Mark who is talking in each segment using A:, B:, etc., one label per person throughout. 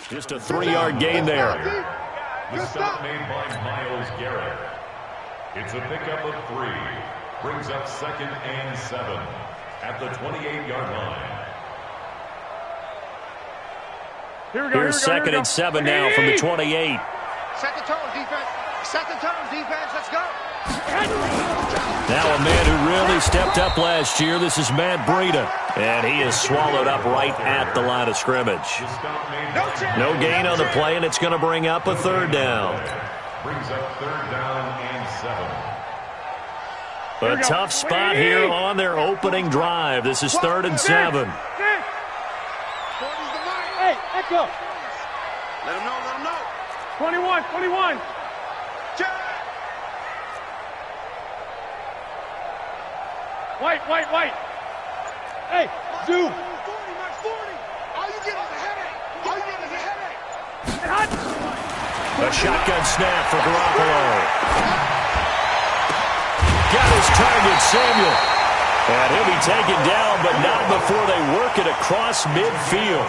A: Just a 3-yard gain there.
B: The stop made by Myles Garrett. It's a pickup of 3. Brings up 2nd and 7 at the 28-yard line.
A: Here's 2nd and 7 now from the 28.
C: Second turn, defense. Second turn, defense. Let's go.
A: Now a man who really stepped up last year. This is Matt Breida. And he is swallowed up right at the line of scrimmage. No gain on the play, and it's going to bring up a 3rd down.
B: Brings up 3rd down and 7.
A: A tough spot here on their opening drive. This is 3rd and 7.
D: Hey, echo.
C: Let him know, let him know.
D: 21. White. Hey, zoom.
C: 40. All you get is a headache.
A: A shotgun snap for Garoppolo. Got his target, Samuel. And he'll be taken down, but not before they work it across midfield.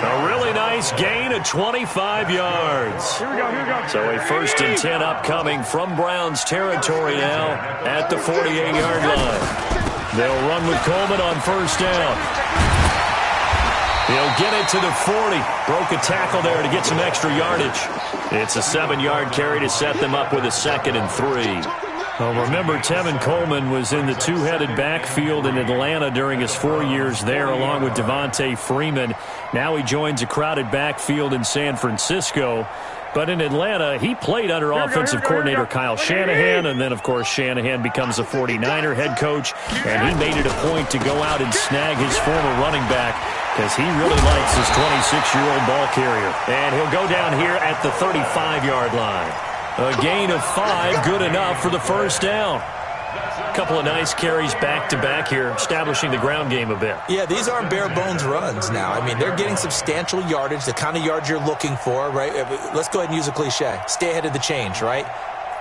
A: A really nice gain of 25 yards.
D: Here we go.
A: So a 1st and 10 upcoming from Browns territory now at the 48-yard line. They'll run with Coleman on 1st down. He'll get it to the 40. Broke a tackle there to get some extra yardage. It's a 7-yard carry to set them up with a 2nd and 3. Well, remember, Tevin Coleman was in the 2-headed backfield in Atlanta during his 4 years there, along with Devontae Freeman. Now he joins a crowded backfield in San Francisco. But in Atlanta, he played under offensive coordinator Kyle Shanahan, and then, of course, Shanahan becomes a 49er head coach, and he made it a point to go out and snag his former running back because he really likes his 26-year-old ball carrier. And he'll go down here at the 35-yard line. A gain of 5, good enough for the 1st down. A couple of nice carries back-to-back here, establishing the ground game a bit.
E: Yeah, these aren't bare-bones runs now. I mean, they're getting substantial yardage, the kind of yards you're looking for, right? Let's go ahead and use a cliche. Stay ahead of the change, right?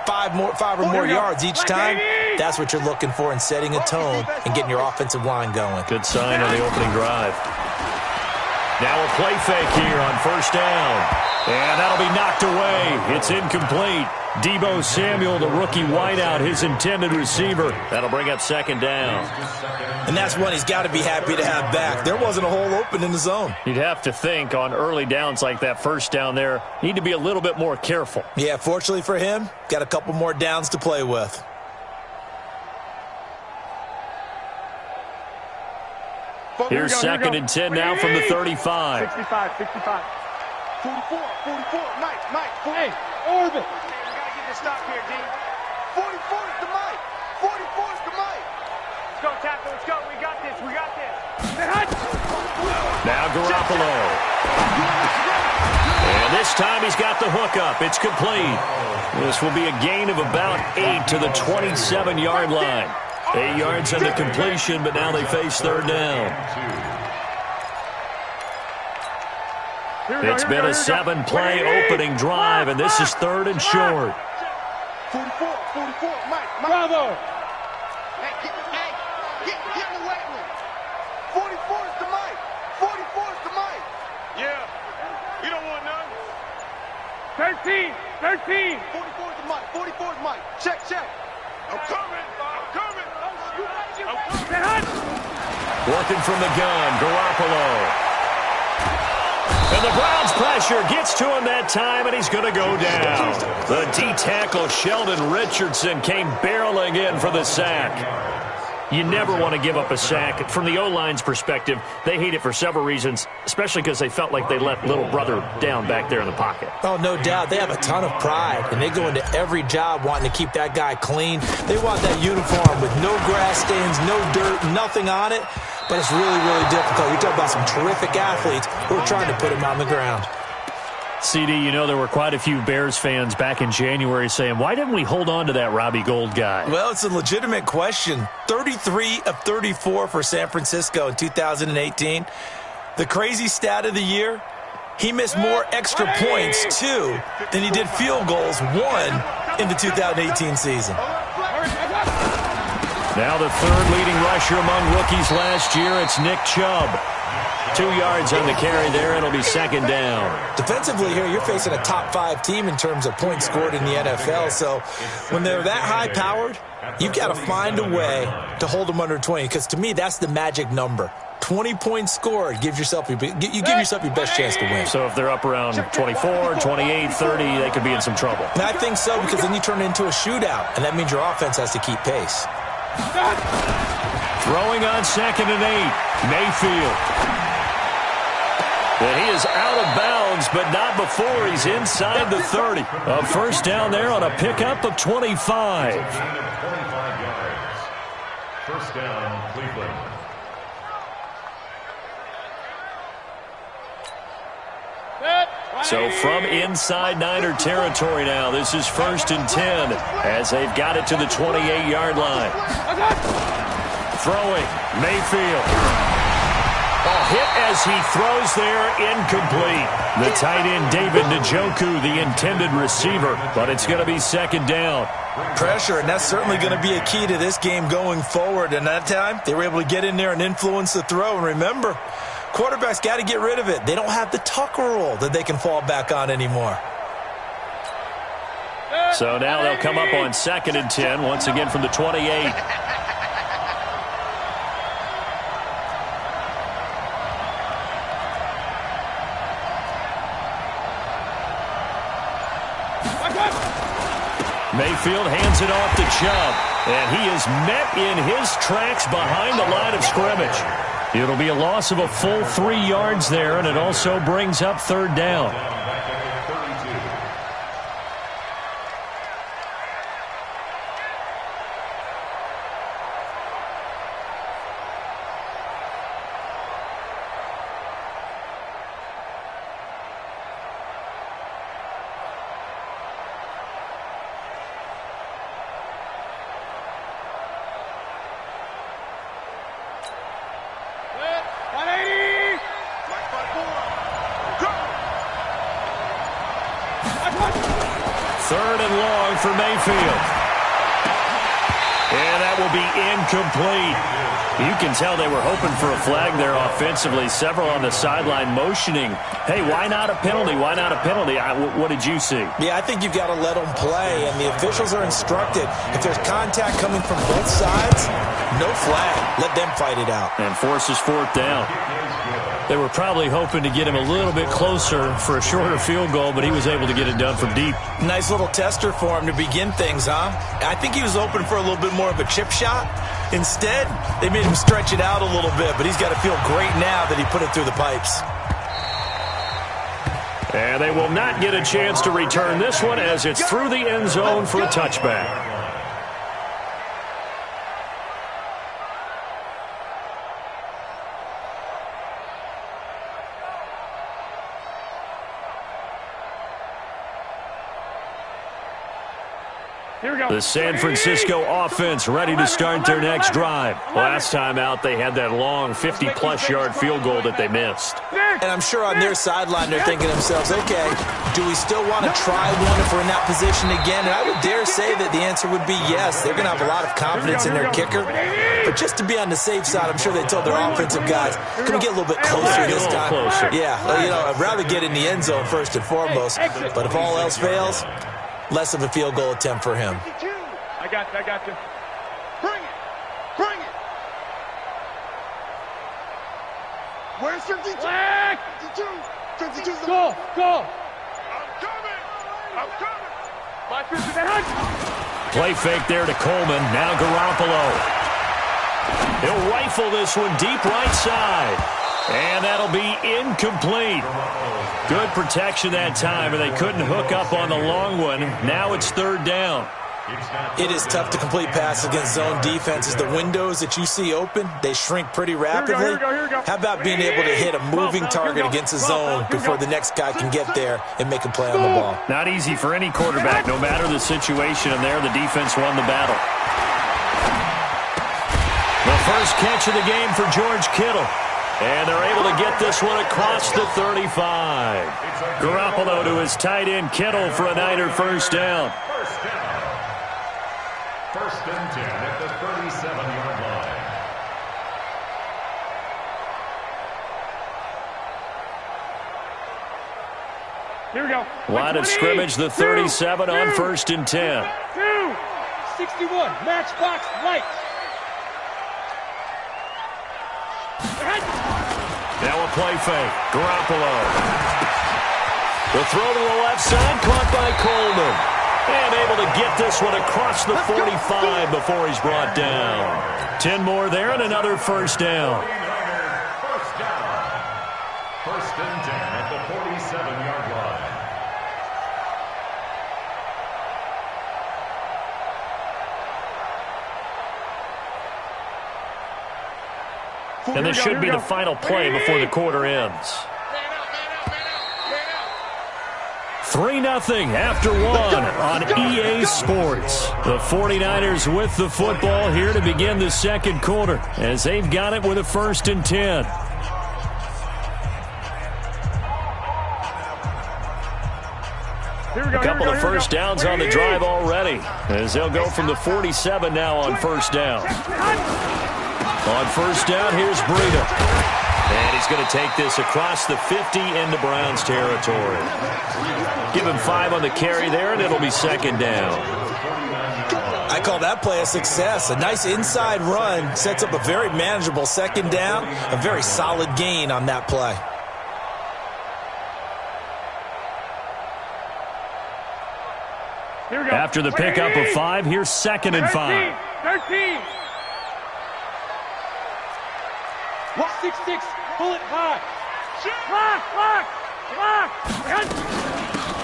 E: 5 or more yards each time, that's what you're looking for in setting a tone and getting your offensive line going.
A: Good sign on the opening drive. Now a play fake here on 1st down. And that'll be knocked away. It's incomplete. Deebo Samuel, the rookie wideout, his intended receiver. That'll bring up 2nd down.
E: And that's one he's got to be happy to have back. There wasn't a hole open in the zone.
A: You'd have to think on early downs like that 1st down there, need to be a little bit more careful.
E: Yeah, fortunately for him, got a couple more downs to play with.
A: Here's 2nd and 10 now from the 35.
D: 65.
C: 44, Mike.
D: Hey, orbit.
C: We gotta get the stop here, D. 44 is the Mike. 44 is the Mike. Let's go, tackle. Let's go. We got this.
A: Now Garoppolo. And this time he's got the hookup. It's complete. This will be a gain of about 8 to the 27-yard line. 8 yards on the completion, but now they face 3rd down. It's been a 7-play opening drive, and this is 3rd and short.
C: 44, Mike.
D: Bravo.
C: Hey, get in the weight room. 44 is the Mike. 44 is the Mike. Yeah, you don't want none.
D: 13.
C: 44 is the Mike. 44 is Mike. Check. I'm coming.
A: Working from the gun, Garoppolo. And the Browns pressure gets to him that time, and he's going to go down. The D-tackle, Sheldon Richardson, came barreling in for the sack. You never want to give up a sack. From the O-line's perspective, they hate it for several reasons, especially because they felt like they let little brother down back there in the pocket.
E: Oh, no doubt. They have a ton of pride, and they go into every job wanting to keep that guy clean. They want that uniform with no grass stains, no dirt, nothing on it. But it's really, really difficult. You're talking about some terrific athletes who are trying to put him on the ground.
A: CD, you know there were quite a few Bears fans back in January saying, why didn't we hold on to that Robbie Gould guy?
E: Well, it's a legitimate question. 33 of 34 for San Francisco in 2018. The crazy stat of the year, he missed more extra points, 2, than he did field goals, 1, in the 2018 season.
A: Now the third leading rusher among rookies last year, it's Nick Chubb. 2 yards on the carry there, and it'll be second down.
E: Defensively here, you're facing a top-5 team in terms of points scored in the NFL, so when they're that high-powered, you've got to find a way to hold them under 20, because to me, that's the magic number. 20 points scored, you give yourself your best chance to win.
A: So if they're up around 24, 28, 30, they could be in some trouble.
E: And I think so, because then you turn it into a shootout, and that means your offense has to keep pace.
A: Throwing on 2nd and 8, Mayfield. And he is out of bounds, but not before he's inside the 30. A first down there on a pickup of 25.
B: Gain of 25 yards. First down, Cleveland.
A: So from inside Niner territory now, this is 1st and 10 as they've got it to the 28-yard line. Throwing, Mayfield. A hit as he throws there, incomplete. The tight end, David Njoku, the intended receiver, but it's going to be 2nd down.
E: Pressure, and that's certainly going to be a key to this game going forward. And that time, they were able to get in there and influence the throw. And remember, quarterbacks got to get rid of it. They don't have the Tucker rule that they can fall back on anymore.
A: So now they'll come up on 2nd and 10, once again from the 28. Mayfield hands it off to Chubb, and he is met in his tracks behind the line of scrimmage. It'll be a loss of a full 3 yards there, and it also brings up 3rd down. For Mayfield. And that will be incomplete. You can tell they were hoping for a flag there offensively. Several on the sideline motioning, hey, why not a penalty? Why not a penalty? What did you see?
E: Yeah, I think you've got to let them play, and the officials are instructed. If there's contact coming from both sides, no flag. Let them fight it out.
A: And forces 4th down. They were probably hoping to get him a little bit closer for a shorter field goal, but he was able to get it done from deep.
E: Nice little tester for him to begin things, huh? I think he was open for a little bit more of a chip shot. Instead, they made him stretch it out a little bit, but he's got to feel great now that he put it through the pipes.
A: And they will not get a chance to return this one as it's through the end zone for a touchback. The San Francisco offense ready to start their next drive. Last time out, they had that long 50-plus yard field goal that they missed.
E: And I'm sure on their sideline, they're thinking to themselves, okay, do we still want to try one if we're in that position again? And I would dare say that the answer would be yes. They're going to have a lot of confidence in their kicker. But just to be on the safe side, I'm sure they told their offensive guys, can we get a little bit closer this time? Yeah, you know, I'd rather get in the end zone first and foremost. But if all else fails, less of a field goal attempt for him.
D: I got you.
C: Bring it. Where's 52? 52. 52.
D: Go.
C: I'm coming.
D: My 50 behind.
A: Play fake there to Coleman. Now Garoppolo. He'll rifle this one deep right side. And that'll be incomplete. Good protection that time, and they couldn't hook up on the long one. Now it's 3rd down.
E: It is tough to complete passes against zone defenses. The windows that you see open, they shrink pretty rapidly.
D: Here we go.
E: How about being able to hit a moving target against a zone before the next guy can get there and make a play on the ball?
A: Not easy for any quarterback, no matter the situation, and there the defense won the battle. The first catch of the game for George Kittle. And they're able to get this one across the 35. Garoppolo to his tight end Kittle for a Niner first down.
B: First and 10 at the 37-yard line.
D: Here we go.
A: Line of scrimmage, the 37 on first and 10.
D: 61, matchbox light.
A: Now a play fake. Garoppolo. The throw to the left side, caught by Coleman. And able to get this one across the 45 before he's brought down. 10 more there and another first down.
B: First down. First and 10 at the 47-yard line.
A: And this should be the final play before the quarter ends. 3-0 after one on EA Sports. The 49ers with the football here to begin the second quarter as they've got it with a first and 10. A couple of first downs on the drive already as they'll go from the 47 now on first down. On first down, here's Breida. And he's going to take this across the 50 into Browns territory. Give him 5 on the carry there, and it'll be second down.
E: I call that play a success. A nice inside run sets up a very manageable second down. A very solid gain on that play.
A: After the pickup of 5, here's second and 5.
D: 13. 6-6, pull it high.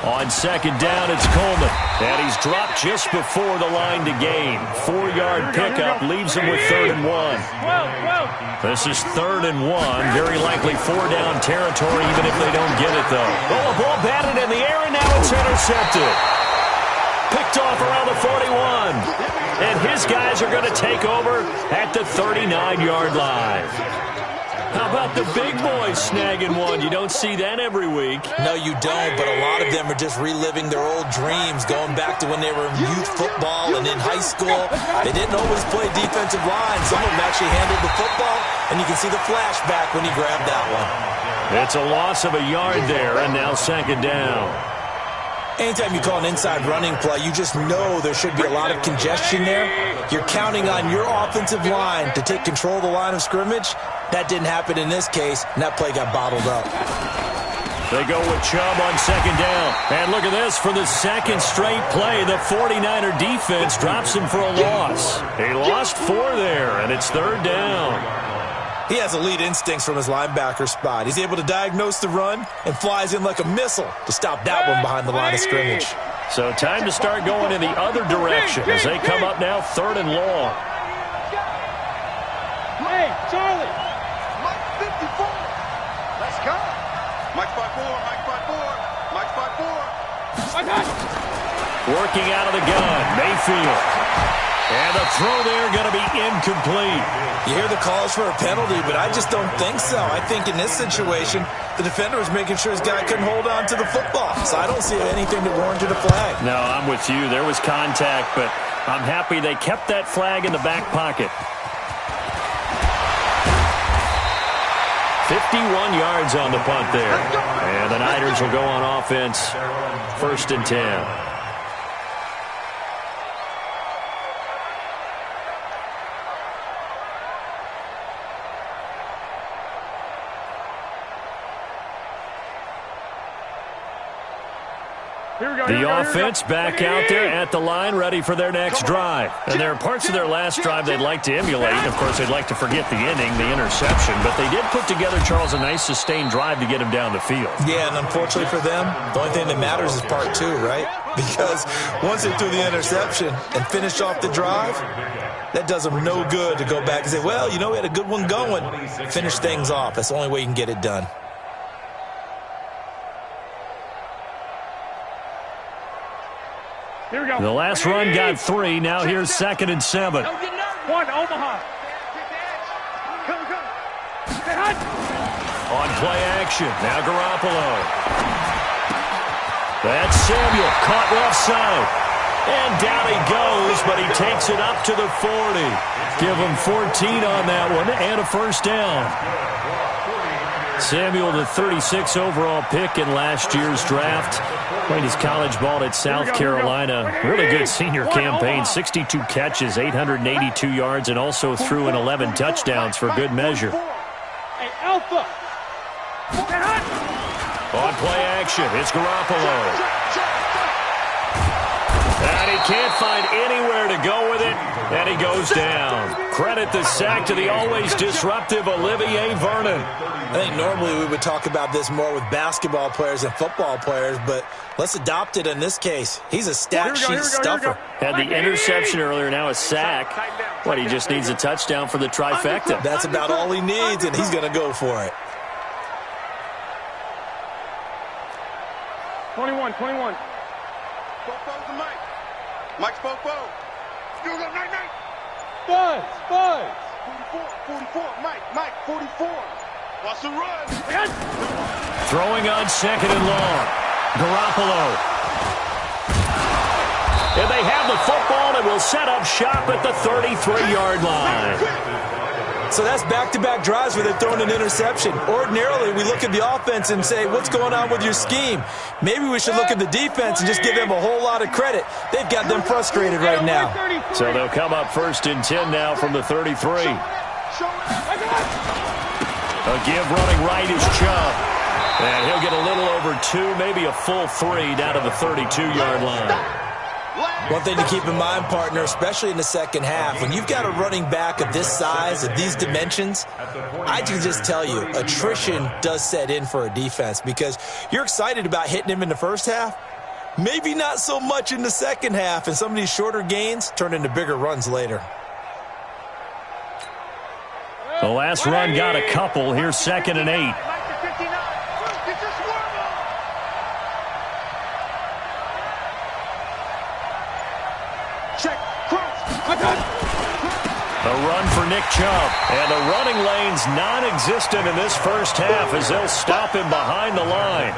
A: On second down, it's Coleman. And he's dropped just before the line to gain. 4-yard pickup leaves him with 3rd and 1. This is 3rd and 1. Very likely 4-down territory, even if they don't get it, though. Oh, a ball batted in the air, and now it's intercepted. Picked off around the 41. And his guys are going to take over at the 39-yard line. How about the big boys snagging one? You don't see that every week.
E: No, you don't, but a lot of them are just reliving their old dreams, going back to when they were in youth football and in high school. They didn't always play defensive line. Some of them actually handled the football, and you can see the flashback when he grabbed that one.
A: It's a loss of a yard there, and now second down.
E: Anytime you call an inside running play, you just know there should be a lot of congestion there. You're counting on your offensive line to take control of the line of scrimmage. That didn't happen in this case, and that play got bottled up.
A: They go with Chubb on second down. And look at this. For the second straight play, the 49er defense drops him for a loss. He lost 4 there, and it's 3rd down.
E: He has elite instincts from his linebacker spot. He's able to diagnose the run and flies in like a missile to stop that one behind the line of scrimmage.
A: So time to start going in the other direction as they come up now 3rd and long.
D: Hey, Charlie.
C: Mike 54. Let's go. Mike 54. Mike 54. Mike 54.
A: Working out of the gun, Mayfield. And the throw there going to be incomplete.
E: You hear the calls for a penalty, but I just don't think so. I think in this situation, the defender was making sure his guy couldn't hold on to the football. So I don't see anything that warranted a flag.
A: No, I'm with you. There was contact, but I'm happy they kept that flag in the back pocket. 51 yards on the punt there. And the Niners will go on offense. 1st and 10. The offense back out there at the line, ready for their next drive. And there are parts of their last drive they'd like to emulate. Of course, they'd like to forget the inning, the interception. But they did put together, Charles, a nice sustained drive to get him down the field.
E: Yeah, and unfortunately for them, the only thing that matters is part 2, right? Because once they threw the interception and finished off the drive, that does them no good to go back and say, well, you know, we had a good one going. Finish things off. That's the only way you can get it done.
D: Here we go.
A: The last run got 3. Now here's 2nd and 7.
D: 1, Omaha.
A: On play action. Now Garoppolo. That's Samuel. Caught left side. And down he goes, but he takes it up to the 40. Give him 14 on that one and a first down. Samuel, the 36 overall pick in last year's draft. Played his college ball at South Carolina. Really good senior campaign. 62 catches, 882 yards, and also threw in 11 touchdowns for good measure.
D: Hey, Alpha.
A: On play action, it's Garoppolo. And he can't find anywhere to go with it, and he goes down. Credit the sack to the always disruptive Olivier Vernon.
E: I think normally we would talk about this more with basketball players and football players, but let's adopt it in this case. He's a stat sheet stuffer.
A: Had the interception earlier, now a sack. What, he just needs a touchdown for the trifecta.
E: That's about all he needs, and he's going to go for it.
D: 21.
C: Fofo's the Mike. Mike's Fofo. Still go night.
D: Buzz.
C: 44. Mike, 44. Watch the run.
A: Throwing on second and long. Garoppolo. And they have the football and will set up shop at the 33-yard line.
E: So that's back-to-back drives where they're throwing an interception. Ordinarily, we look at the offense and say, what's going on with your scheme? Maybe we should look at the defense and just give them a whole lot of credit. They've got them frustrated right now.
A: So they'll come up 1st and 10 now from the 33. A give running right is Chubb. And he'll get a little over 2, maybe a full 3 down to the 32-yard line.
E: One thing to keep in mind, partner, especially in the second half, when you've got a running back of this size, of these dimensions, I can just tell you, attrition does set in for a defense because you're excited about hitting him in the first half. Maybe not so much in the second half, and some of these shorter gains turn into bigger runs later.
A: The last run got a couple. Here's 2nd and 8. A run for Nick Chubb. And the running lane's non-existent in this first half as they'll stop him behind the line.